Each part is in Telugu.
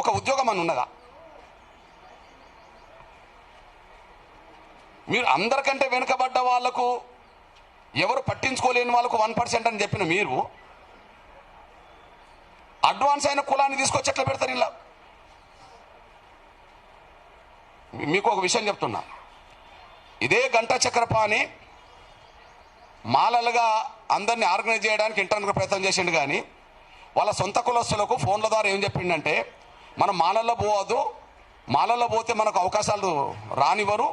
ఒక ఉద్యోగం అని ఉన్నదా? మీరు అందరికంటే వెనుకబడ్డ వాళ్లకు, ఎవరు పట్టించుకోలేని వాళ్ళకు 1% అని చెప్పిన మీరు అడ్వాన్స్ అయిన కులాన్ని తీసుకొచ్చి ఎట్లా పెడతారు ఇలా? మీకు ఒక విషయం చెప్తున్నా, ఇదే గంటా చక్రపాణి మాలలుగా అందరినీ ఆర్గనైజ్ చేయడానికి ఇంటర్నల్ ప్రయత్నం చేసిండు, కానీ వాళ్ళ సొంత కులస్తులకు ఫోన్ల ద్వారా ఏం చెప్పిండంటే, మనం మాలల్లో పోవద్దు, మాలల్లో పోతే మనకు అవకాశాలు రానివ్వరు,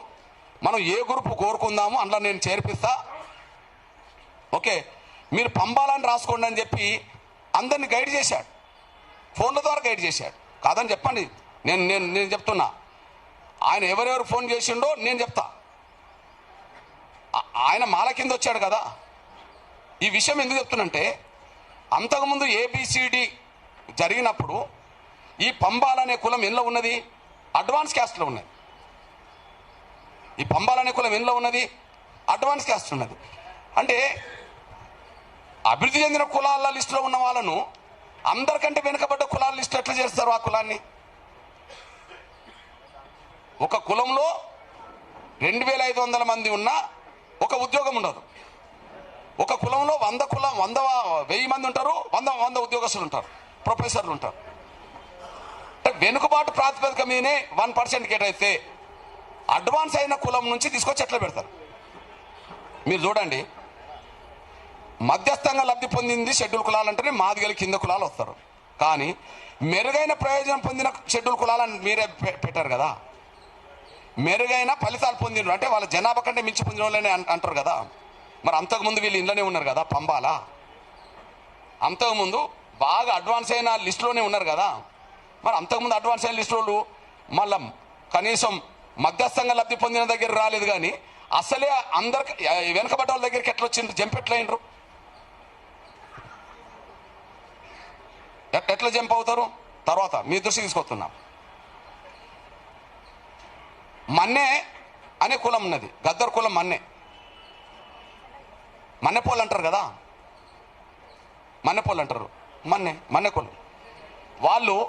మనం ఏ గ్రూపు కోరుకుందాము అందులో నేను చేర్పిస్తా, ఓకే మీరు పంపాలని రాసుకోండి అని చెప్పి అందరిని గైడ్ చేశాడు, ఫోన్ల ద్వారా గైడ్ చేశాడు. కాదని చెప్పండి, నేను నేను నేను చెప్తున్నా, ఆయన ఎవరెవరు ఫోన్ చేసిండో నేను చెప్తా. ఆయన మాల కింద వచ్చాడు కదా. ఈ విషయం ఎందుకు చెప్తున్నంటే, అంతకుముందు ఏబిసిడి జరిగినప్పుడు ఈ పంబాలనే కులం ఎందులో ఉన్నది? అడ్వాన్స్ క్యాస్ట్లో ఉన్నది. ఈ పంబాలనే కులం ఎందులో ఉన్నది? అడ్వాన్స్ క్యాస్ట్ ఉన్నది. అంటే అభివృద్ధి చెందిన కులాల లిస్టులో ఉన్న వాళ్ళను అందరికంటే వెనుకబడ్డ కులాల లిస్టు ఎట్లా చేస్తారు? ఆ కులాన్ని ఒక కులంలో 2500 మంది ఉన్నా ఒక ఉద్యోగం ఉండదు. ఒక కులంలో 1000 మంది ఉంటారు, 100 ఉద్యోగస్తులు ఉంటారు, ప్రొఫెసర్లు ఉంటారు. అంటే వెనుకబాటు ప్రాతిపదిక మీదనే 1% కేటాయిస్తే అడ్వాన్స్ అయిన కులం నుంచి తీసుకొచ్చి ఎట్లా పెడతారు? మీరు చూడండి, మధ్యస్థంగా లబ్ధి పొందింది షెడ్యూల్ కులాలు అంటేనే మాదిగల కింద కులాలు వస్తారు. కానీ మెరుగైన ప్రయోజనం పొందిన షెడ్యూల్ కులాలను మీరే పెట్టారు కదా. మెరుగైన ఫలితాలు పొందిన అంటే వాళ్ళ జనాభా కంటే మించి పొందిన వాళ్ళని అంటారు కదా. మరి అంతకుముందు వీళ్ళు ఇంట్లోనే ఉన్నారు కదా, పంబాల అంతకుముందు బాగా అడ్వాన్స్ అయిన లిస్టులోనే ఉన్నారు కదా. మరి అంతకుముందు అడ్వాన్స్ అయిన లిస్టులు మళ్ళా కనీసం మధ్యస్థంగా లబ్ధి పొందిన దగ్గర రాలేదు, కానీ అసలే అందరికి వెనకబడ్డ వాళ్ళ దగ్గరికి ఎట్లా వచ్చిండ్రు? జంప్ ఎట్లా అయినరు? ఎట్లా జంప్ అవుతారు? తర్వాత మీ దృష్టి తీసుకొస్తున్నాం. మన్నే అనే కులం ఉన్నది, గద్దర్ కులం. మన్నెపోళ్ళు అంటారు కదా, మన్నెపోళ్ళు అంటారు, మన్నె కులం వాళ్ళు